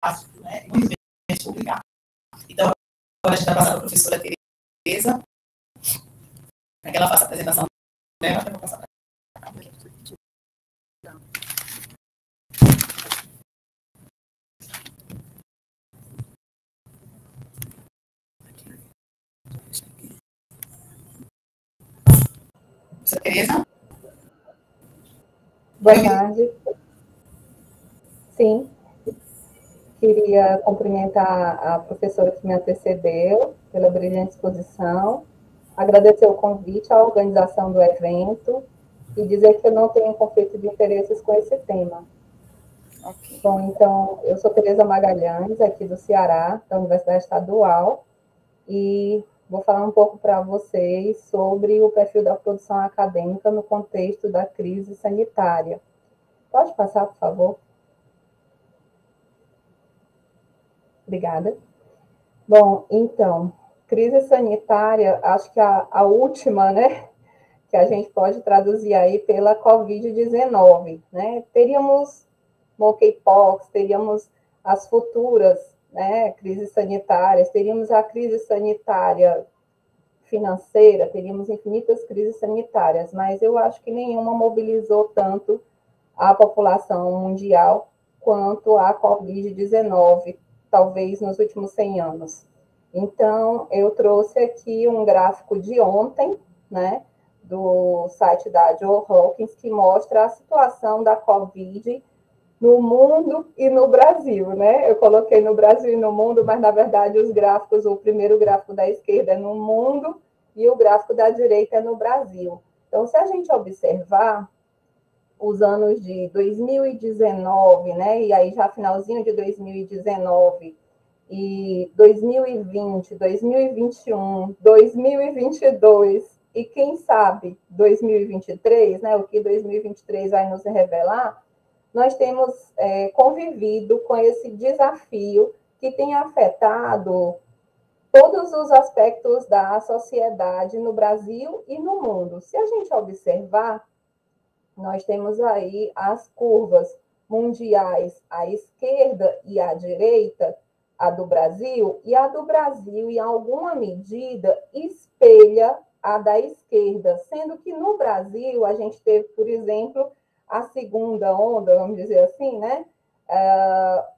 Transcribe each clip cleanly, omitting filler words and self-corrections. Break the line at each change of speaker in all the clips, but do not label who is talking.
fácil, né? Muito difícil publicar. Então, agora a gente vai passar para a professora Tereza, para que ela faça a apresentação dela, eu vou passar para ela. Professora Tereza?
Boa tarde. Sim. Queria cumprimentar a professora que me antecedeu pela brilhante exposição, agradecer o convite à organização do evento e dizer que eu não tenho conflito de interesses com esse tema. Okay. Bom, então, eu sou Tereza Magalhães, aqui do Ceará, da Universidade Estadual, e vou falar um pouco para vocês sobre o perfil da produção acadêmica no contexto da crise sanitária. Pode passar, por favor? Obrigada. Bom, então, crise sanitária, acho que a última, né, que a gente pode traduzir aí pela Covid-19, né? Teríamos monkeypox, teríamos as futuras, né, crises sanitárias, teríamos a crise sanitária financeira, teríamos infinitas crises sanitárias, mas eu acho que nenhuma mobilizou tanto a população mundial quanto a Covid-19, talvez nos últimos 100 anos. Então, eu trouxe aqui um gráfico de ontem, né, do site da Johns Hopkins, que mostra a situação da Covid no mundo e no Brasil, né? Eu coloquei no Brasil e no mundo, mas, na verdade, os gráficos, o primeiro gráfico da esquerda é no mundo e o gráfico da direita é no Brasil. Então, se a gente observar os anos de 2019, né? E aí já finalzinho de 2019 e 2020, 2021, 2022 e quem sabe 2023, né? O que 2023 vai nos revelar, nós temos convivido com esse desafio que tem afetado todos os aspectos da sociedade no Brasil e no mundo. Se a gente observar, nós temos aí as curvas mundiais à esquerda e à direita, a do Brasil, e a do Brasil, em alguma medida, espelha a da esquerda, sendo que no Brasil a gente teve, por exemplo, a segunda onda, vamos dizer assim, né?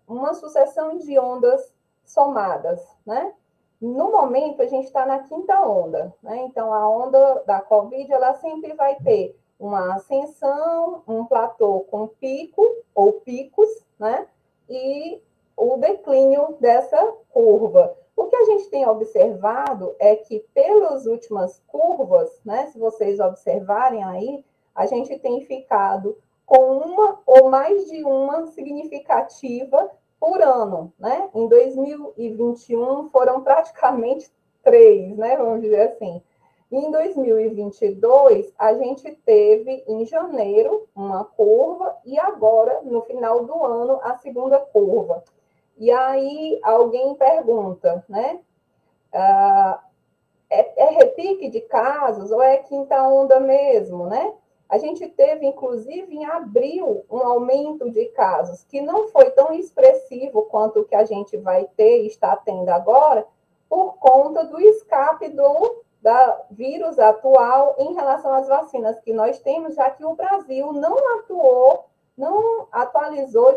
Uma sucessão de ondas somadas, né? No momento, a gente está na quinta onda, né? Então, a onda da Covid, ela sempre vai ter uma ascensão, um platô com pico ou picos, né? E o declínio dessa curva. O que a gente tem observado é que, pelas últimas curvas, né? Se vocês observarem aí, a gente tem ficado com uma ou mais de uma significativa por ano, né? Em 2021 foram praticamente 3, né? Vamos dizer assim. Em 2022, a gente teve em janeiro uma curva e agora, no final do ano, a segunda curva. E aí alguém pergunta, né? É repique de casos ou é quinta onda mesmo, né? A gente teve, inclusive, em abril, um aumento de casos, que não foi tão expressivo quanto o que a gente vai ter e está tendo agora, por conta do escape do vírus atual em relação às vacinas que nós temos, já que o Brasil não atualizou,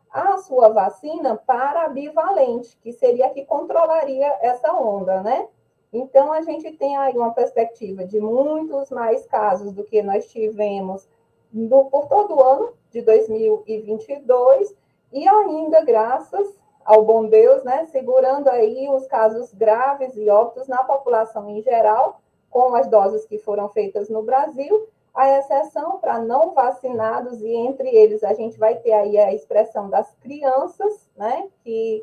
a sua vacina para a bivalente, que seria a que controlaria essa onda, né? Então, a gente tem aí uma perspectiva de muitos mais casos do que nós tivemos por todo o ano de 2022, e ainda, graças ao bom Deus, né, segurando aí os casos graves e óbitos na população em geral, com as doses que foram feitas no Brasil, a exceção para não vacinados, e entre eles a gente vai ter aí a expressão das crianças, né, que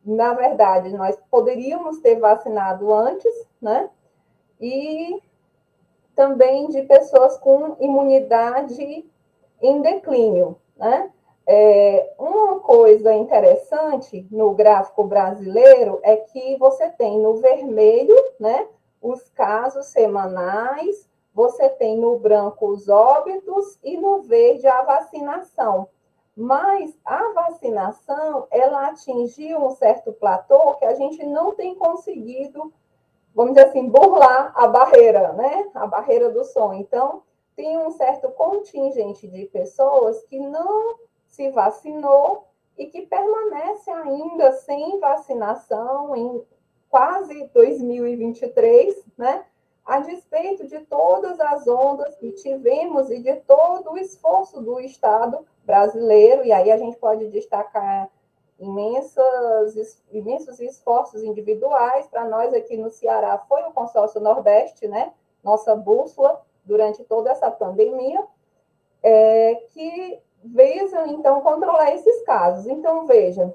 na verdade, nós poderíamos ter vacinado antes, né? E também de pessoas com imunidade em declínio, né? Uma coisa interessante no gráfico brasileiro é que você tem no vermelho, né, os casos semanais, você tem no branco os óbitos e no verde a vacinação. Mas a vacinação, ela atingiu um certo platô que a gente não tem conseguido, vamos dizer assim, burlar a barreira, né? A barreira do som. Então, tem um certo contingente de pessoas que não se vacinou e que permanece ainda sem vacinação em quase 2023, né? A despeito de todas as ondas que tivemos e de todo o esforço do Estado brasileiro, e aí a gente pode destacar imensos esforços individuais. Para nós aqui no Ceará foi o Consórcio Nordeste, né? Nossa bússola durante toda essa pandemia, que visam, então, controlar esses casos. Então, veja,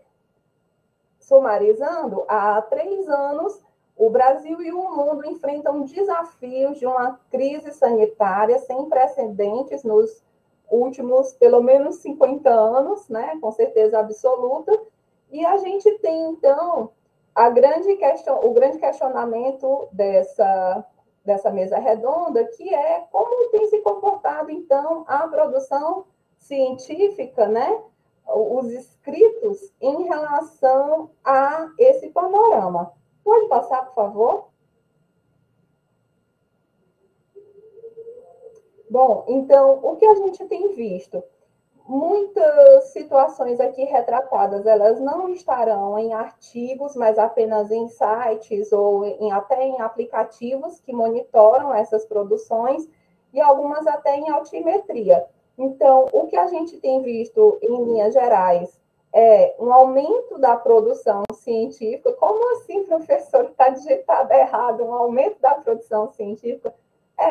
sumarizando, há 3 anos, o Brasil e o mundo enfrentam desafios de uma crise sanitária sem precedentes nos últimos, pelo menos, 50 anos, né? Com certeza absoluta. E a gente tem, então, o grande questionamento dessa mesa redonda, que é como tem se comportado, então, a produção científica, né? Os escritos em relação a esse panorama. Pode passar, por favor? Bom, então, o que a gente tem visto? Muitas situações aqui retratadas, elas não estarão em artigos, mas apenas em sites ou até em aplicativos que monitoram essas produções, e algumas até em altimetria. Então, o que a gente tem visto em linhas gerais é um aumento da produção científica. Como assim, professor, está digitado errado, um aumento da produção científica?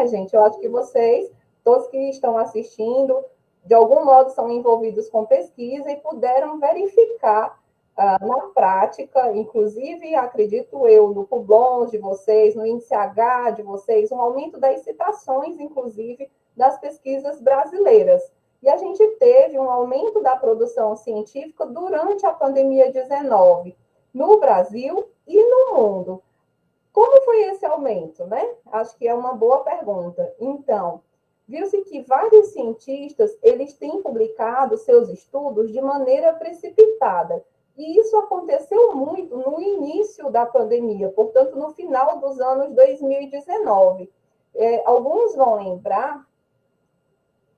Gente, eu acho que vocês, todos que estão assistindo, de algum modo são envolvidos com pesquisa e puderam verificar na prática, inclusive, acredito eu, no PUBLON de vocês, no índice H de vocês, um aumento das citações, inclusive, das pesquisas brasileiras. E a gente teve um aumento da produção científica durante a pandemia 19, no Brasil e no mundo. Como foi esse aumento, né? Acho que é uma boa pergunta. Então, viu-se que vários cientistas, eles têm publicado seus estudos de maneira precipitada. E isso aconteceu muito no início da pandemia, portanto, no final dos anos 2019. Alguns vão lembrar,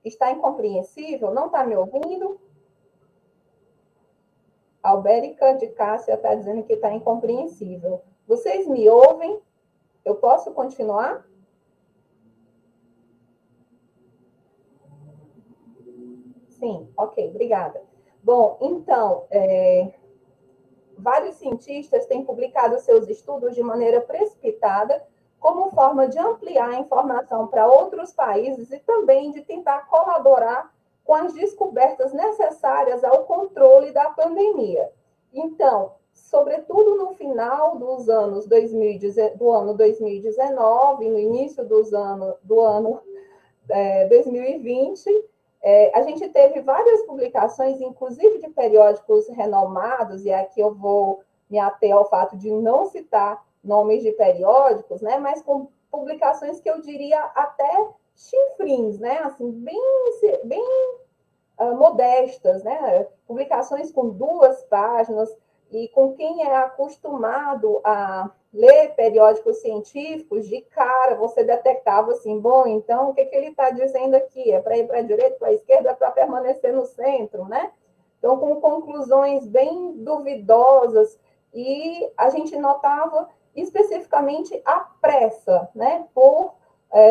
está incompreensível, não está me ouvindo? Albérica de Cássia está dizendo que está incompreensível. Vocês me ouvem? Eu posso continuar? Sim, ok, obrigada. Bom, então, vários cientistas têm publicado seus estudos de maneira precipitada, como forma de ampliar a informação para outros países e também de tentar colaborar com as descobertas necessárias ao controle da pandemia. Então, sobretudo no final dos anos do ano 2019, no início do ano 2020, a gente teve várias publicações, inclusive de periódicos renomados, e aqui eu vou me ater ao fato de não citar nomes de periódicos, né, mas com publicações que eu diria até chinfrins, né, assim, bem modestas, né, publicações com 2 páginas, e com quem é acostumado a ler periódicos científicos, de cara você detectava assim, bom, então o que ele está dizendo aqui? É para ir para a direita, para a esquerda, é para permanecer no centro, né? Então, com conclusões bem duvidosas, e a gente notava especificamente a pressa, né, por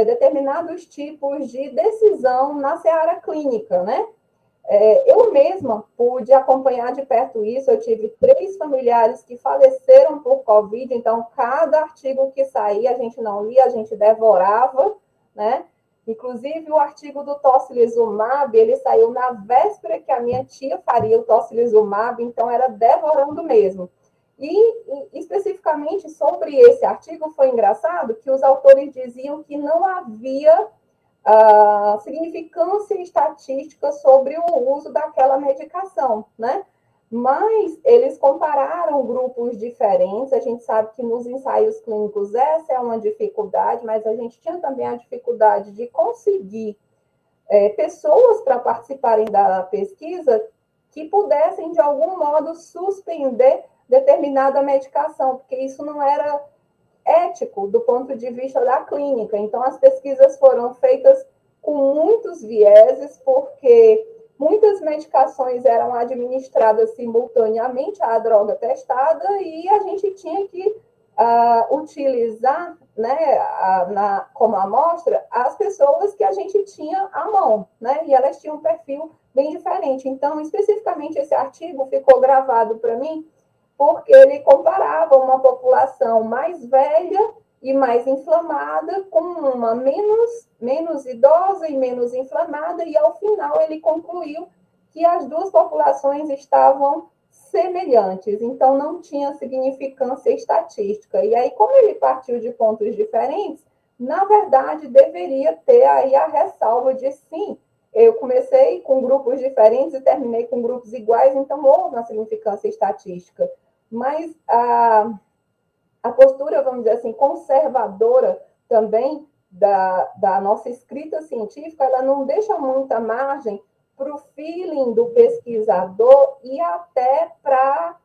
determinados tipos de decisão na seara clínica, né? Eu mesma pude acompanhar de perto isso. Eu tive 3 familiares que faleceram por Covid, então cada artigo que saía a gente não lia, a gente devorava, né? Inclusive o artigo do tocilizumab, ele saiu na véspera que a minha tia faria o tocilizumab, então era devorando mesmo. E especificamente sobre esse artigo foi engraçado que os autores diziam que não havia significância estatística sobre o uso daquela medicação, né? Mas eles compararam grupos diferentes. A gente sabe que nos ensaios clínicos essa é uma dificuldade, mas a gente tinha também a dificuldade de conseguir pessoas para participarem da pesquisa que pudessem, de algum modo, suspender determinada medicação, porque isso não era ético do ponto de vista da clínica. Então, as pesquisas foram feitas com muitos vieses, porque muitas medicações eram administradas simultaneamente à droga testada e a gente tinha que utilizar, né, como amostra as pessoas que a gente tinha à mão, né, e elas tinham um perfil bem diferente. Então, especificamente, esse artigo ficou gravado para mim porque ele comparava uma população mais velha e mais inflamada com uma menos idosa e menos inflamada, e ao final ele concluiu que as duas populações estavam semelhantes, então não tinha significância estatística. E aí, como ele partiu de pontos diferentes, na verdade, deveria ter aí a ressalva de sim, eu comecei com grupos diferentes e terminei com grupos iguais, então houve uma significância estatística. Mas a postura, vamos dizer assim, conservadora também da nossa escrita científica, ela não deixa muita margem para o feeling do pesquisador e até para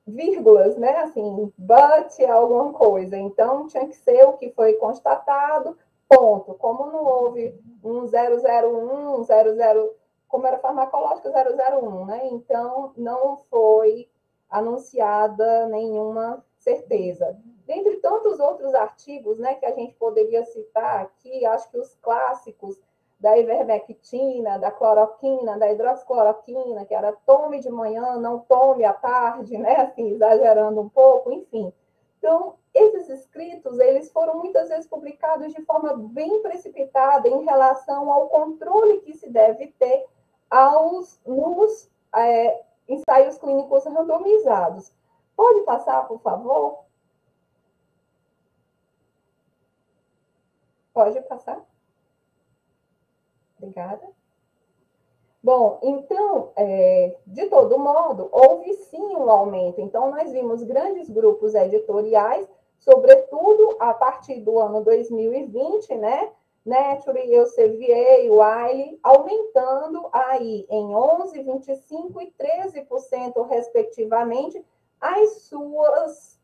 vírgulas, né? Assim, but alguma coisa. Então, tinha que ser o que foi constatado, ponto. Como não houve um 001, 00, como era farmacológica 001, né? Então, não foi anunciada nenhuma certeza. Dentre tantos outros artigos, né, que a gente poderia citar aqui, acho que os clássicos da ivermectina, da cloroquina, da hidroxicloroquina, que era tome de manhã, não tome à tarde, né, assim, exagerando um pouco, enfim. Então, esses escritos, eles foram muitas vezes publicados de forma bem precipitada em relação ao controle que se deve ter nos ensaios clínicos randomizados. Pode passar, por favor? Pode passar? Obrigada. Bom, então, de todo modo, houve sim um aumento. Então, nós vimos grandes grupos editoriais, sobretudo a partir do ano 2020, né? Nature, Elsevier, Wiley, aumentando aí em 11%, 25% e 13%, respectivamente, as suas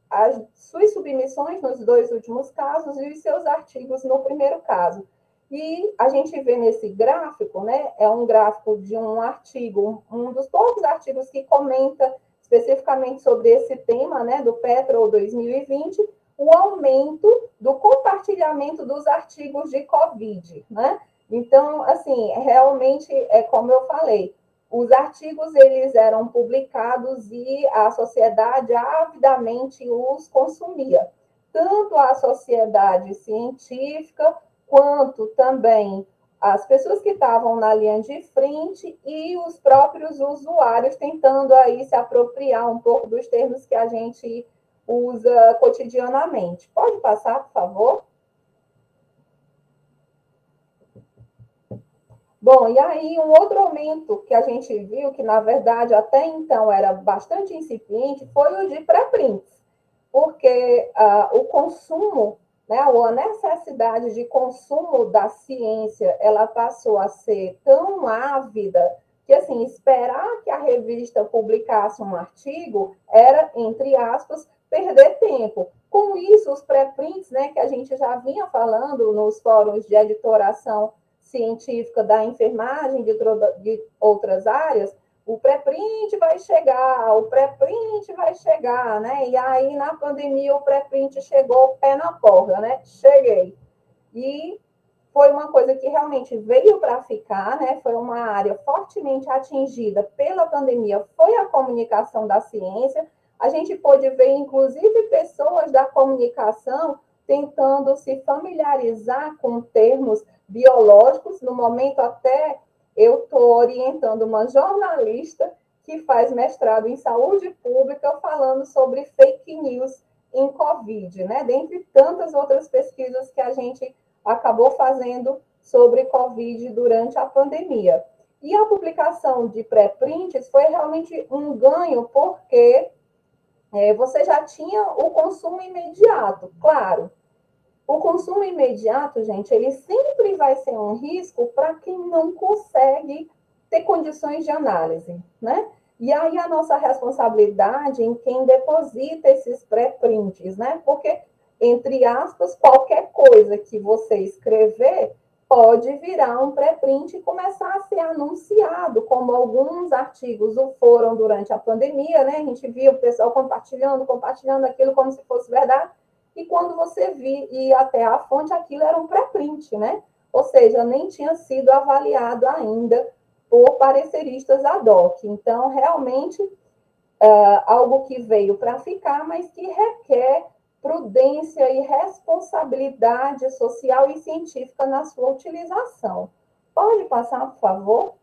submissões nos dois últimos casos e os seus artigos no primeiro caso. E a gente vê nesse gráfico, né, é um gráfico de um artigo, um dos poucos artigos que comenta especificamente sobre esse tema, né, do Petrol 2020, o aumento do compartilhamento dos artigos de COVID, né? Então, assim, realmente, como eu falei, os artigos, eles eram publicados e a sociedade avidamente os consumia. Tanto a sociedade científica, quanto também as pessoas que estavam na linha de frente e os próprios usuários tentando aí se apropriar um pouco dos termos que a gente usa cotidianamente. Pode passar, por favor? Bom, e aí um outro aumento que a gente viu, que na verdade até então era bastante incipiente, foi o de pré-prints, porque o consumo, né, a necessidade de consumo da ciência, ela passou a ser tão ávida que, assim, esperar que a revista publicasse um artigo era, entre aspas, perder tempo. Com isso, os pré-prints, né, que a gente já vinha falando nos fóruns de editoração científica da enfermagem, de outras áreas, o pré-print vai chegar, né? E aí, na pandemia, o pré-print chegou pé na porta, né? Cheguei. E foi uma coisa que realmente veio para ficar, né? Foi uma área fortemente atingida pela pandemia, foi a comunicação da ciência. A gente pôde ver, inclusive, pessoas da comunicação tentando se familiarizar com termos biológicos. No momento, até eu estou orientando uma jornalista que faz mestrado em saúde pública falando sobre fake news em Covid, né? Dentre tantas outras pesquisas que a gente acabou fazendo sobre Covid durante a pandemia. E a publicação de pré-prints foi realmente um ganho, porque você já tinha o consumo imediato, claro. O consumo imediato, gente, ele sempre vai ser um risco para quem não consegue ter condições de análise, né? E aí a nossa responsabilidade em quem deposita esses pré-prints, né? Porque, entre aspas, qualquer coisa que você escrever pode virar um pré-print e começar a ser anunciado, como alguns artigos o foram durante a pandemia, né? A gente via o pessoal compartilhando aquilo como se fosse verdade, e quando você ia até a fonte, aquilo era um pré-print, né? Ou seja, nem tinha sido avaliado ainda por pareceristas ad hoc. Então, realmente, algo que veio para ficar, mas que requer prudência e responsabilidade social e científica na sua utilização. Pode passar, por favor?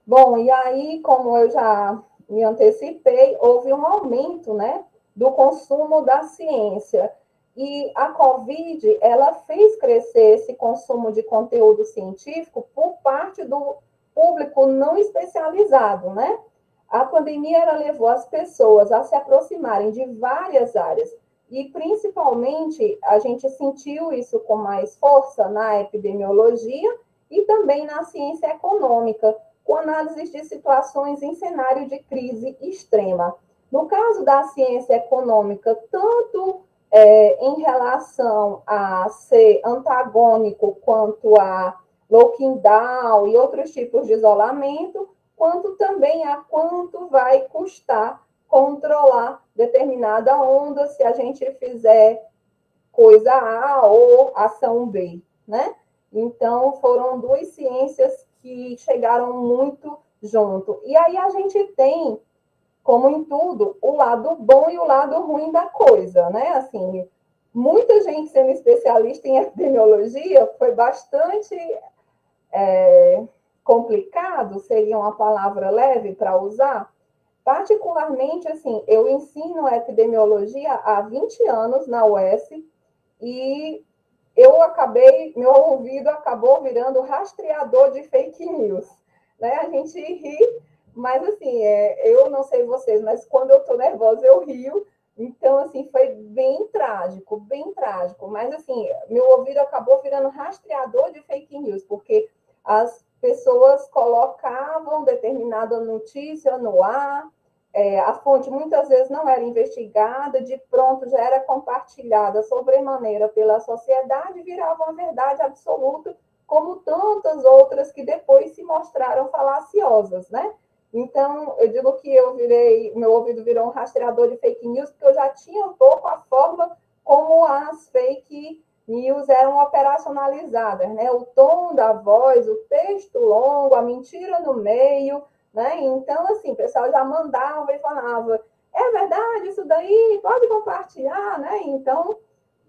Bom, e aí, como eu já me antecipei, houve um aumento, né, do consumo da ciência. E a Covid, ela fez crescer esse consumo de conteúdo científico por parte do público não especializado, né? A pandemia ela levou as pessoas a se aproximarem de várias áreas, e principalmente a gente sentiu isso com mais força na epidemiologia e também na ciência econômica, com análises de situações em cenário de crise extrema. No caso da ciência econômica, tanto em relação a ser antagônico quanto a lockdown e outros tipos de isolamento, quanto também a quanto vai custar controlar determinada onda se a gente fizer coisa A ou ação B, né? Então, foram duas ciências que chegaram muito junto. E aí a gente tem, como em tudo, o lado bom e o lado ruim da coisa, né? Assim, muita gente sendo especialista em epidemiologia foi bastante complicado, seria uma palavra leve para usar. Particularmente, assim, eu ensino epidemiologia há 20 anos na UES e meu ouvido acabou virando rastreador de fake news, né? A gente ri, mas assim, eu não sei vocês, mas quando eu estou nervosa eu rio. Então, assim, foi bem trágico, mas assim, meu ouvido acabou virando rastreador de fake news, porque as pessoas colocavam determinada notícia no ar, a fonte muitas vezes não era investigada, de pronto já era compartilhada sobremaneira pela sociedade e virava uma verdade absoluta, como tantas outras que depois se mostraram falaciosas, né? Então, eu digo que meu ouvido virou um rastreador de fake news, porque eu já tinha um pouco a forma como as fake news eram operacionalizadas, né? O tom da voz, o texto longo, a mentira no meio, né? Então, assim, o pessoal já mandava e falava, é verdade isso daí, pode compartilhar, né? Então,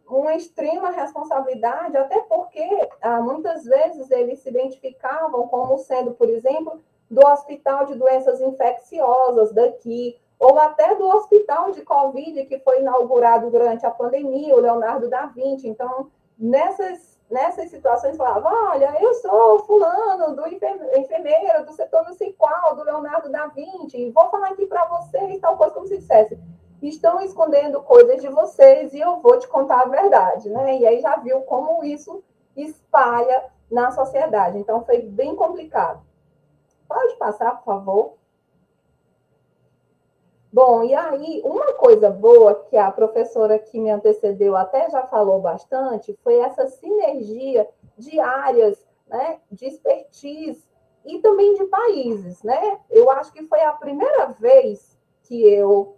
uma extrema responsabilidade, até porque muitas vezes eles se identificavam como sendo, por exemplo, do Hospital de Doenças Infecciosas daqui, ou até do Hospital de Covid, que foi inaugurado durante a pandemia, o Leonardo da Vinci. Então, nessas situações, falava, olha, eu sou fulano, do enfermeiro, do setor não sei qual, do Leonardo da Vinci, vou falar aqui para vocês, tal coisa, como se dissesse, estão escondendo coisas de vocês e eu vou te contar a verdade, né? E aí já viu como isso espalha na sociedade. Então, foi bem complicado. Pode passar, por favor? Bom, e aí, uma coisa boa que a professora que me antecedeu até já falou bastante foi essa sinergia de áreas, né, de expertise e também de países, né? Eu acho que foi a primeira vez que eu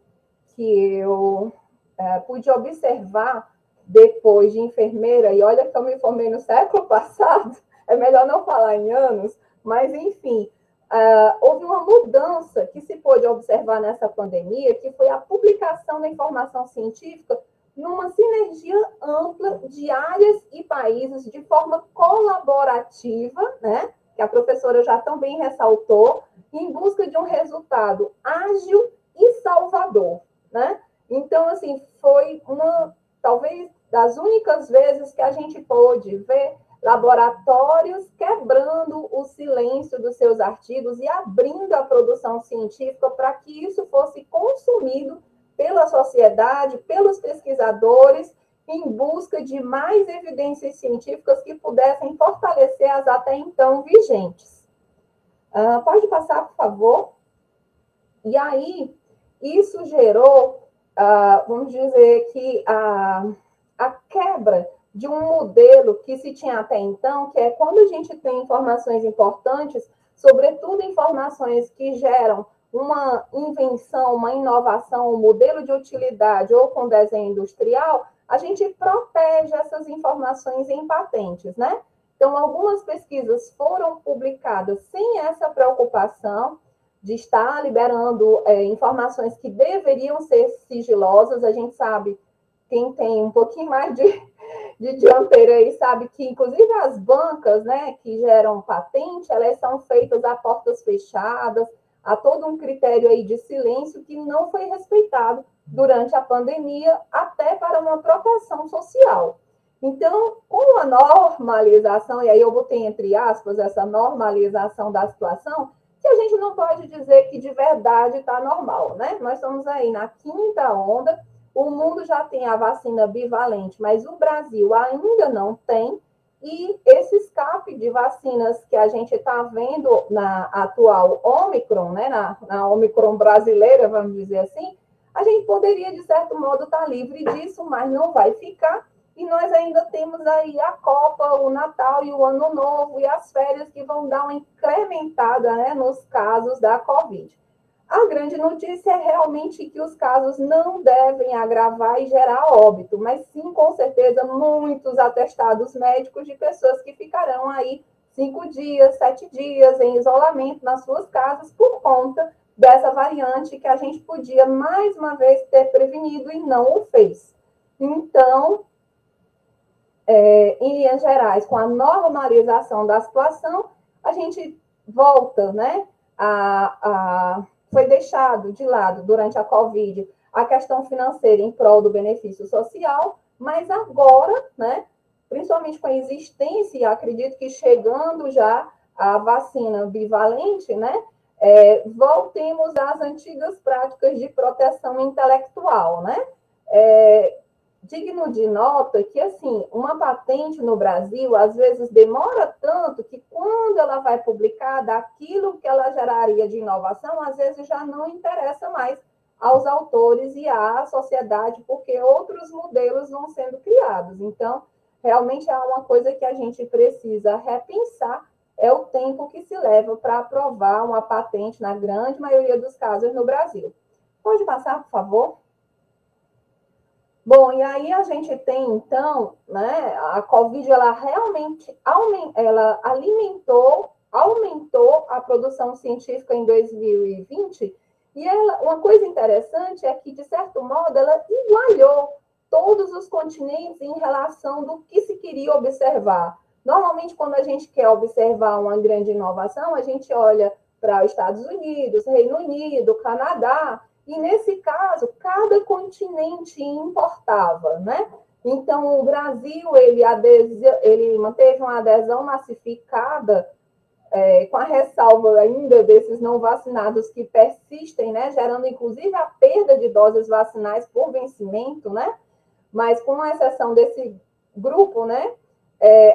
pude observar depois de enfermeira, e olha que eu me formei no século passado, é melhor não falar em anos, mas enfim, houve uma mudança que se pôde observar nessa pandemia, que foi a publicação da informação científica numa sinergia ampla de áreas e países de forma colaborativa, né? Que a professora já tão bem ressaltou, em busca de um resultado ágil e salvador, né? Então, assim, foi talvez, das únicas vezes que a gente pôde ver laboratórios quebrando o silêncio dos seus artigos e abrindo a produção científica para que isso fosse consumido pela sociedade, pelos pesquisadores em busca de mais evidências científicas que pudessem fortalecer as até então vigentes. Pode passar, por favor? E aí, isso gerou, vamos dizer que a quebra de um modelo que se tinha até então, que é quando a gente tem informações importantes, sobretudo informações que geram uma invenção, uma inovação, um modelo de utilidade ou com desenho industrial, a gente protege essas informações em patentes, né? Então, algumas pesquisas foram publicadas sem essa preocupação de estar liberando informações que deveriam ser sigilosas. A gente sabe, quem tem um pouquinho mais de dianteira aí sabe que, inclusive, as bancas, né, que geram patente, elas são feitas a portas fechadas, há todo um critério aí de silêncio que não foi respeitado durante a pandemia, até para uma proteção social. Então, com a normalização, e aí eu botei entre aspas essa normalização da situação, que a gente não pode dizer que de verdade está normal, né? Nós estamos aí na quinta onda, o mundo já tem a vacina bivalente, mas o Brasil ainda não tem, e esse escape de vacinas que a gente está vendo na atual Omicron, né, na Omicron brasileira, vamos dizer assim, a gente poderia, de certo modo, estar livre disso, mas não vai ficar, e nós ainda temos aí a Copa, o Natal e o Ano Novo, e as férias que vão dar uma incrementada, né, nos casos da Covid. A grande notícia é realmente que os casos não devem agravar e gerar óbito, mas sim, com certeza, muitos atestados médicos de pessoas que ficarão aí 5 dias, 7 dias em isolamento nas suas casas por conta dessa variante que a gente podia, mais uma vez, ter prevenido e não o fez. Então, em linhas gerais, com a normalização da situação, a gente volta, né, foi deixado de lado, durante a Covid, a questão financeira em prol do benefício social, mas agora, né, principalmente com a existência, e acredito que chegando já a vacina bivalente, né, voltemos às antigas práticas de proteção intelectual, né? Digno de nota que, assim, uma patente no Brasil, às vezes, demora tanto que, quando ela vai publicar, daquilo que ela geraria de inovação, às vezes já não interessa mais aos autores e à sociedade, porque outros modelos vão sendo criados. Então, realmente é uma coisa que a gente precisa repensar, é o tempo que se leva para aprovar uma patente, na grande maioria dos casos, no Brasil. Pode passar, por favor? Bom, e aí a gente tem, então, né, a Covid, ela realmente ela aumentou a produção científica em 2020, e uma coisa interessante é que, de certo modo, ela igualou todos os continentes em relação do que se queria observar. Normalmente, quando a gente quer observar uma grande inovação, a gente olha para os Estados Unidos, Reino Unido, Canadá, e, nesse caso, cada continente importava, né? Então, o Brasil, ele manteve uma adesão massificada, com a ressalva ainda desses não vacinados que persistem, né? Gerando, inclusive, a perda de doses vacinais por vencimento, né? Mas, com exceção desse grupo, né?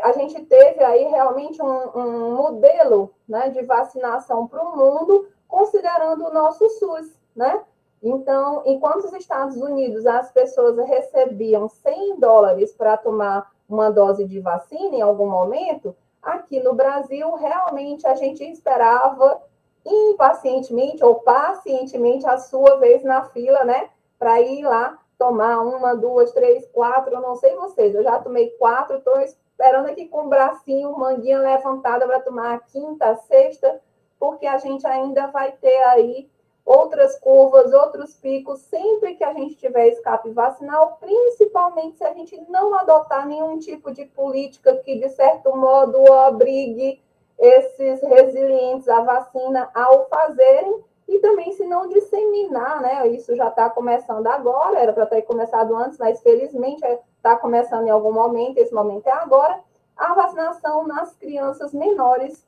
A gente teve aí realmente um modelo, né, de vacinação para o mundo, considerando o nosso SUS, né? Então, enquanto os Estados Unidos, as pessoas recebiam $100 para tomar uma dose de vacina em algum momento, aqui no Brasil, realmente, a gente esperava impacientemente ou pacientemente a sua vez na fila, né, para ir lá tomar 1, 2, 3, 4, eu não sei vocês, eu já tomei 4, estou esperando aqui com o bracinho, manguinha levantada para tomar a 5ª, 6ª, porque a gente ainda vai ter aí outras curvas, outros picos, sempre que a gente tiver escape vacinal, principalmente se a gente não adotar nenhum tipo de política que, de certo modo, obrigue esses resilientes à vacina ao fazerem, e também se não disseminar, né? Isso já está começando agora, era para ter começado antes, mas felizmente está começando em algum momento, esse momento é agora, a vacinação nas crianças menores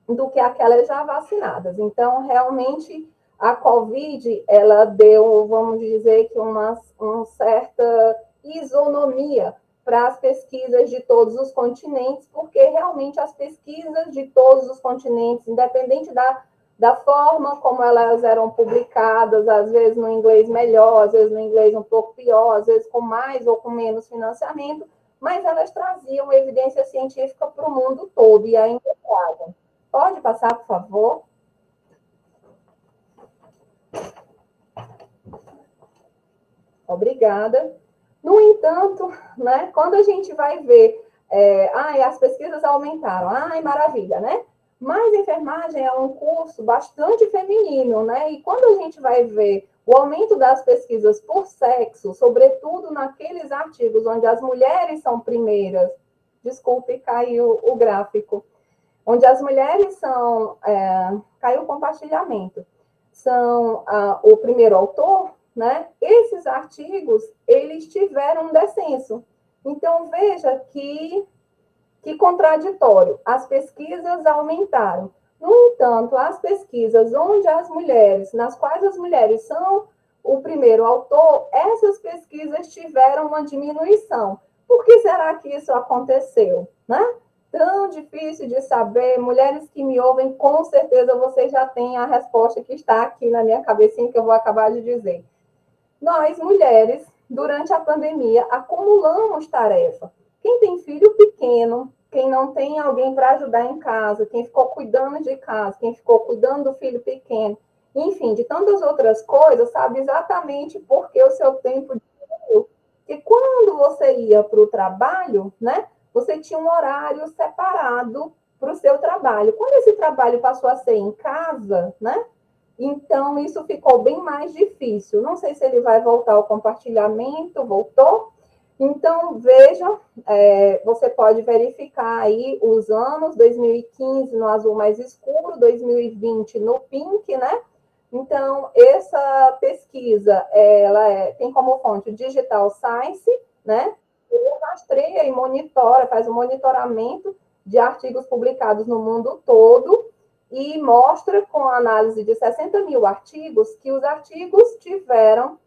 do que aquelas já vacinadas. Então, realmente, a Covid, ela deu, vamos dizer, que uma certa isonomia para as pesquisas de todos os continentes, porque realmente as pesquisas de todos os continentes, independente da forma como elas eram publicadas, às vezes no inglês melhor, às vezes no inglês um pouco pior, às vezes com mais ou com menos financiamento, mas elas traziam evidência científica para o mundo todo, e ainda trazem. Pode passar, por favor? Obrigada. No entanto, né, quando a gente vai ver, as pesquisas aumentaram, maravilha, né? Mas a enfermagem é um curso bastante feminino, né? E quando a gente vai ver o aumento das pesquisas por sexo, sobretudo naqueles artigos onde as mulheres são primeiras, desculpe, caiu o gráfico, onde as mulheres são, caiu o compartilhamento, são o primeiro autor, né? Esses artigos, eles tiveram um descenso. Então, veja que contraditório. As pesquisas aumentaram. No entanto, as pesquisas onde as mulheres, nas quais as mulheres são o primeiro autor, essas pesquisas tiveram uma diminuição. Por que será que isso aconteceu, né? Tão difícil de saber. Mulheres que me ouvem, com certeza vocês já têm a resposta que está aqui na minha cabecinha, que eu vou acabar de dizer. Nós, mulheres, durante a pandemia, acumulamos tarefa. Quem tem filho pequeno, quem não tem alguém para ajudar em casa, quem ficou cuidando de casa, quem ficou cuidando do filho pequeno, enfim, de tantas outras coisas, sabe exatamente por que o seu tempo diminuiu. E quando você ia para o trabalho, né, você tinha um horário separado para o seu trabalho. Quando esse trabalho passou a ser em casa, né, então isso ficou bem mais difícil. Não sei se ele vai voltar ao compartilhamento, voltou? Então, veja, você pode verificar aí os anos, 2015 no azul mais escuro, 2020 no pink, né? Então, essa pesquisa, ela tem como fonte o Digital Science, né? Ele rastreia e monitora, faz um monitoramento de artigos publicados no mundo todo e mostra, com a análise de 60 mil artigos, que os artigos tiveram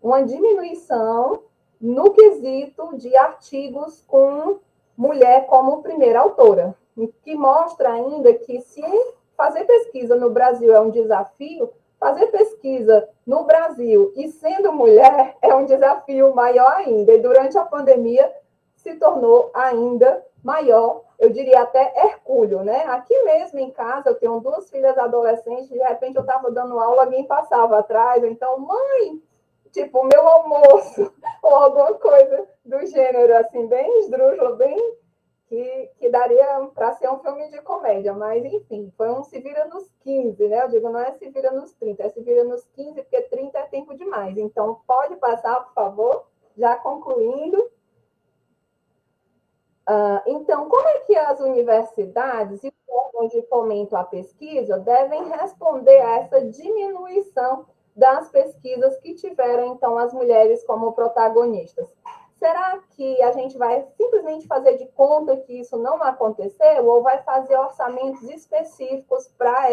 uma diminuição no quesito de artigos com mulher como primeira autora, que mostra ainda que se fazer pesquisa no Brasil é um desafio, fazer pesquisa no Brasil e sendo mulher é um desafio maior ainda. E durante a pandemia se tornou ainda maior, eu diria até hercúleo, né? Aqui mesmo em casa, eu tenho 2 filhas adolescentes, de repente eu estava dando aula, alguém passava atrás, então, mãe, tipo, meu almoço, ou alguma coisa do gênero, assim, bem esdrúxula, bem que daria para ser um filme de comédia, mas, enfim, foi um se vira nos 15, né? Eu digo, não é se vira nos 30, é se vira nos 15, porque 30 é tempo demais. Então, pode passar, por favor, já concluindo. Então, como é que as universidades e órgãos de fomento à pesquisa devem responder a essa diminuição das pesquisas que tiveram, então, as mulheres como protagonistas? Será que a gente vai simplesmente fazer de conta que isso não aconteceu ou vai fazer orçamentos específicos para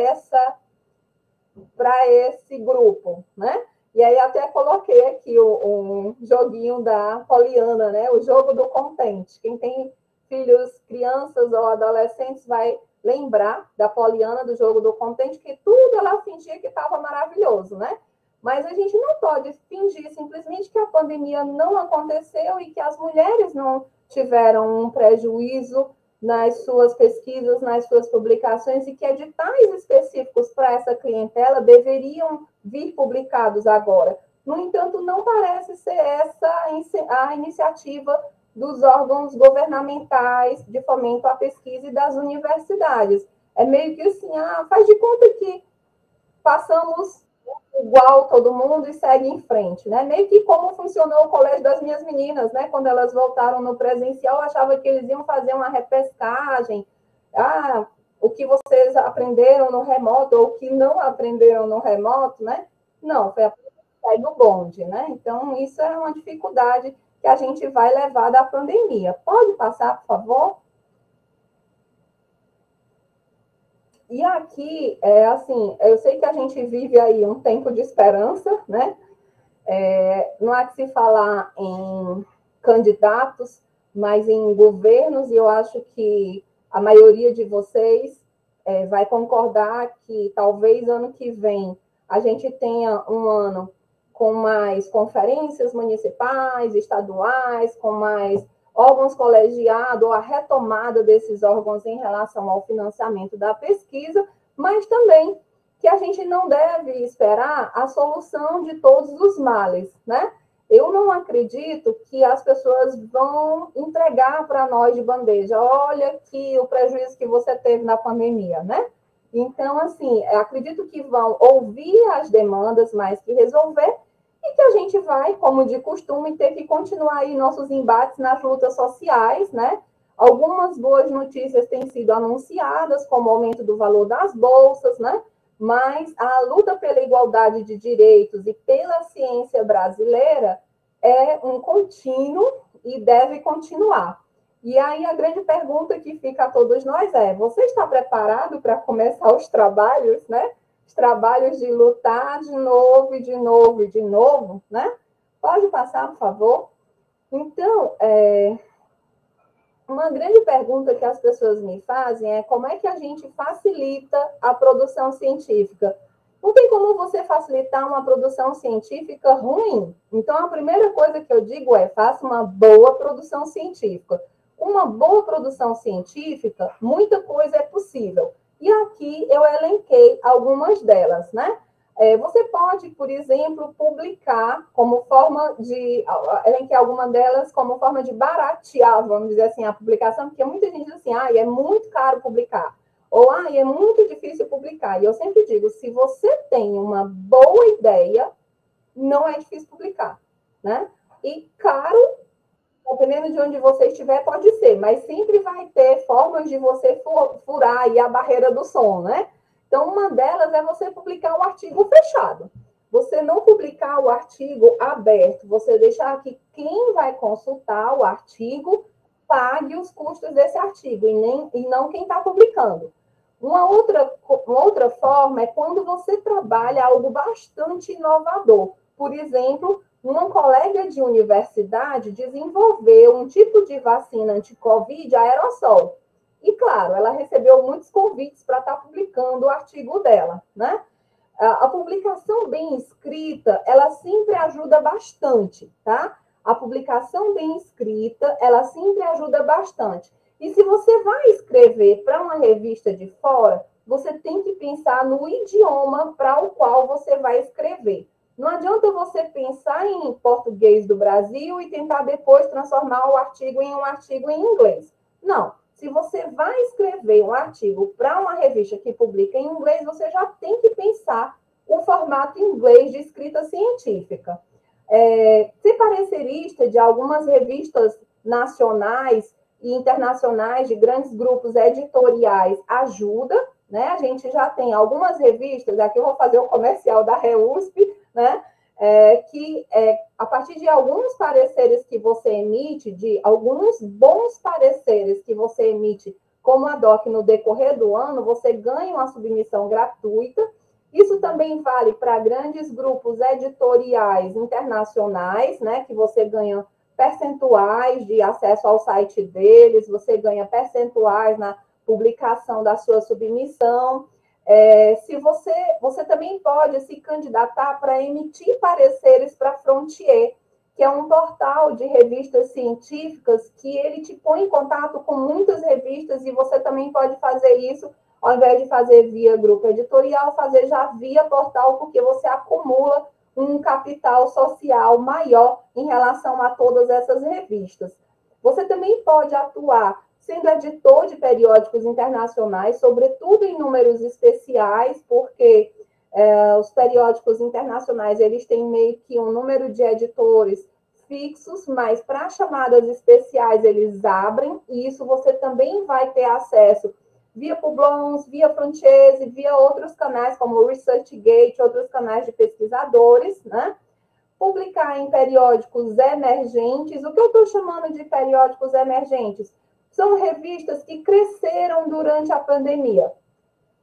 esse grupo, né? E aí até coloquei aqui um joguinho da Poliana, né? O jogo do contente. Quem tem filhos, crianças ou adolescentes vai lembrar da Poliana, do jogo do contente, que tudo ela fingia que estava maravilhoso, né? Mas a gente não pode fingir simplesmente que a pandemia não aconteceu e que as mulheres não tiveram um prejuízo nas suas pesquisas, nas suas publicações, e que editais específicos para essa clientela deveriam vir publicados agora. No entanto, não parece ser essa a iniciativa dos órgãos governamentais de fomento à pesquisa e das universidades. É meio que assim, faz de conta que passamos igual todo mundo e segue em frente, né? Meio que como funcionou o colégio das minhas meninas, né? Quando elas voltaram no presencial, eu achava que eles iam fazer uma repescagem. O que vocês aprenderam no remoto ou o que não aprenderam no remoto, né? Não, foi a sair do bonde, né? Então, isso é uma dificuldade que a gente vai levar da pandemia. Pode passar, por favor? E aqui, assim, eu sei que a gente vive aí um tempo de esperança, né? Não há que se falar em candidatos, mas em governos, e eu acho que a maioria de vocês vai concordar que talvez ano que vem a gente tenha um ano com mais conferências municipais, estaduais, com mais órgãos colegiados, ou a retomada desses órgãos em relação ao financiamento da pesquisa, mas também que a gente não deve esperar a solução de todos os males, né? Eu não acredito que as pessoas vão entregar para nós de bandeja, olha aqui o prejuízo que você teve na pandemia, né? Então, assim, acredito que vão ouvir as demandas mais que resolver, e que a gente vai, como de costume, ter que continuar aí nossos embates nas lutas sociais, né? Algumas boas notícias têm sido anunciadas, como o aumento do valor das bolsas, né? Mas a luta pela igualdade de direitos e pela ciência brasileira é um contínuo e deve continuar. E aí a grande pergunta que fica a todos nós é: você está preparado para começar os trabalhos, né? Os trabalhos de lutar de novo, e de novo, e de novo, né? Pode passar, por favor? Então, uma grande pergunta que as pessoas me fazem é como é que a gente facilita a produção científica? Não tem como você facilitar uma produção científica ruim. Então, a primeira coisa que eu digo é: faça uma boa produção científica. Uma boa produção científica, muita coisa é possível. E aqui eu elenquei algumas delas, né? Você pode, por exemplo, publicar como forma de... Elenquei algumas delas como forma de baratear, vamos dizer assim, a publicação, porque muita gente diz assim, é muito caro publicar, ou é muito difícil publicar. E eu sempre digo, se você tem uma boa ideia, não é difícil publicar, né? E caro, dependendo de onde você estiver, pode ser, mas sempre vai ter formas de você furar aí a barreira do som, né? Então, uma delas é você publicar um artigo fechado. Você não publicar o artigo aberto, você deixar que quem vai consultar o artigo pague os custos desse artigo, e não quem está publicando. Uma outra forma é quando você trabalha algo bastante inovador. Por exemplo, uma colega de universidade desenvolveu um tipo de vacina anti-Covid aerossol. E, claro, ela recebeu muitos convites para estar publicando o artigo dela, né? A publicação bem escrita, ela sempre ajuda bastante, tá? A publicação bem escrita, ela sempre ajuda bastante. E se você vai escrever para uma revista de fora, você tem que pensar no idioma para o qual você vai escrever. Não adianta você pensar em português do Brasil e tentar depois transformar o artigo em um artigo em inglês. Não. Se você vai escrever um artigo para uma revista que publica em inglês, você já tem que pensar o formato em inglês de escrita científica. Ser parecerista de algumas revistas nacionais e internacionais, de grandes grupos editoriais, ajuda, né? A gente já tem algumas revistas, aqui eu vou fazer o comercial da REUSP, né? Que a partir de alguns pareceres que você emite, de alguns bons pareceres que você emite como ad-hoc no decorrer do ano, você ganha uma submissão gratuita. Isso também vale para grandes grupos editoriais internacionais, né, que você ganha percentuais de acesso ao site deles, você ganha percentuais na publicação da sua submissão. Se você também pode se candidatar para emitir pareceres para a Frontier, que é um portal de revistas científicas que ele te põe em contato com muitas revistas, e você também pode fazer isso, ao invés de fazer via grupo editorial, fazer já via portal, porque você acumula um capital social maior em relação a todas essas revistas. Você também pode atuar sendo editor de periódicos internacionais, sobretudo em números especiais, porque os periódicos internacionais eles têm meio que um número de editores fixos, mas para chamadas especiais eles abrem, e isso você também vai ter acesso via Publons, via Frontiers, via outros canais, como o ResearchGate, outros canais de pesquisadores, né? Publicar em periódicos emergentes. O que eu estou chamando de periódicos emergentes? São revistas que cresceram durante a pandemia.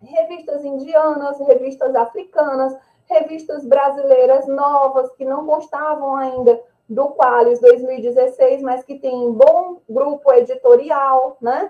Revistas indianas, revistas africanas, revistas brasileiras novas, que não constavam ainda do Qualis 2016, mas que tem bom grupo editorial, né?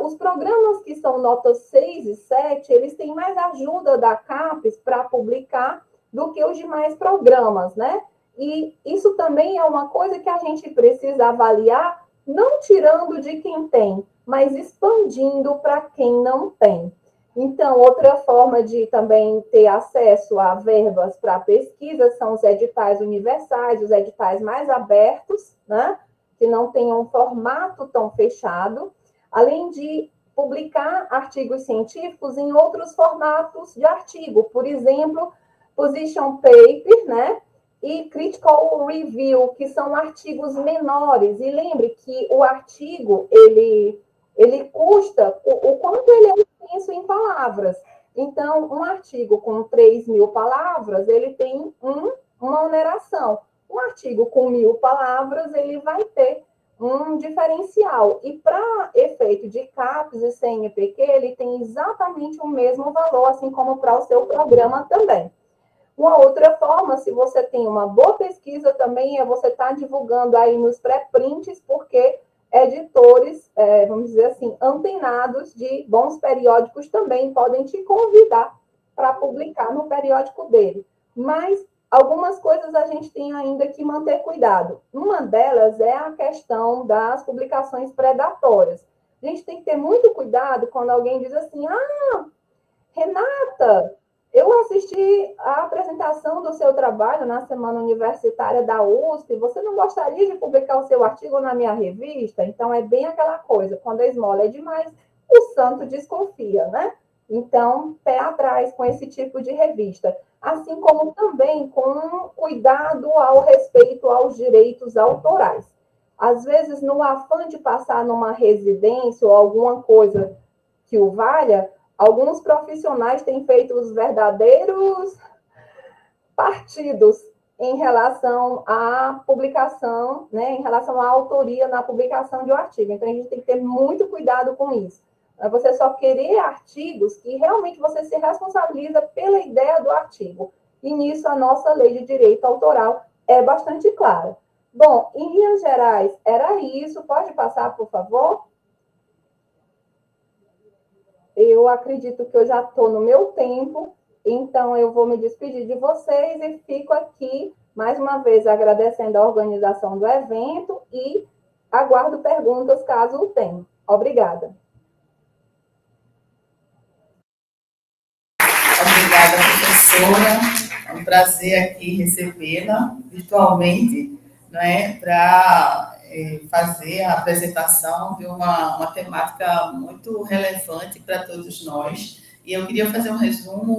Os programas que são notas 6 e 7, eles têm mais ajuda da CAPES para publicar do que os demais programas, né? E isso também é uma coisa que a gente precisa avaliar, não tirando de quem tem, mas expandindo para quem não tem. Então, outra forma de também ter acesso a verbas para pesquisa são os editais universais, os editais mais abertos, né? Que não tenham um formato tão fechado, além de publicar artigos científicos em outros formatos de artigo, por exemplo, position paper, né? E critical review, que são artigos menores. E lembre que o artigo, ele custa o quanto ele é extenso em palavras. Então, um artigo com 3.000 palavras, ele tem uma oneração. Um artigo com 1.000 palavras, ele vai ter um diferencial. E para efeito de CAPES e CNPq, ele tem exatamente o mesmo valor, assim como para o seu programa também. Uma outra forma, se você tem uma boa pesquisa também, é você estar divulgando aí nos pré-prints, porque editores, vamos dizer assim, antenados de bons periódicos também podem te convidar para publicar no periódico dele. Mas algumas coisas a gente tem ainda que manter cuidado. Uma delas é a questão das publicações predatórias. A gente tem que ter muito cuidado quando alguém diz assim, Renata, eu assisti a apresentação do seu trabalho na Semana Universitária da USP, você não gostaria de publicar o seu artigo na minha revista? Então, é bem aquela coisa, quando a esmola é demais, o santo desconfia, né? Então, pé atrás com esse tipo de revista. Assim como também com cuidado ao respeito aos direitos autorais. Às vezes, no afã de passar numa residência ou alguma coisa que o valha, alguns profissionais têm feito os verdadeiros partidos em relação à publicação, né, em relação à autoria na publicação de um artigo. Então, a gente tem que ter muito cuidado com isso. Você só querer artigos que realmente você se responsabiliza pela ideia do artigo. E nisso a nossa lei de direito autoral é bastante clara. Bom, em linhas gerais, era isso. Pode passar, por favor? Eu acredito que eu já estou no meu tempo, então eu vou me despedir de vocês e fico aqui, mais uma vez, agradecendo a organização do evento e aguardo perguntas caso o tenha. Obrigada.
Obrigada, professora. É um prazer aqui recebê-la virtualmente, para fazer a apresentação de uma temática muito relevante para todos nós. E eu queria fazer um resumo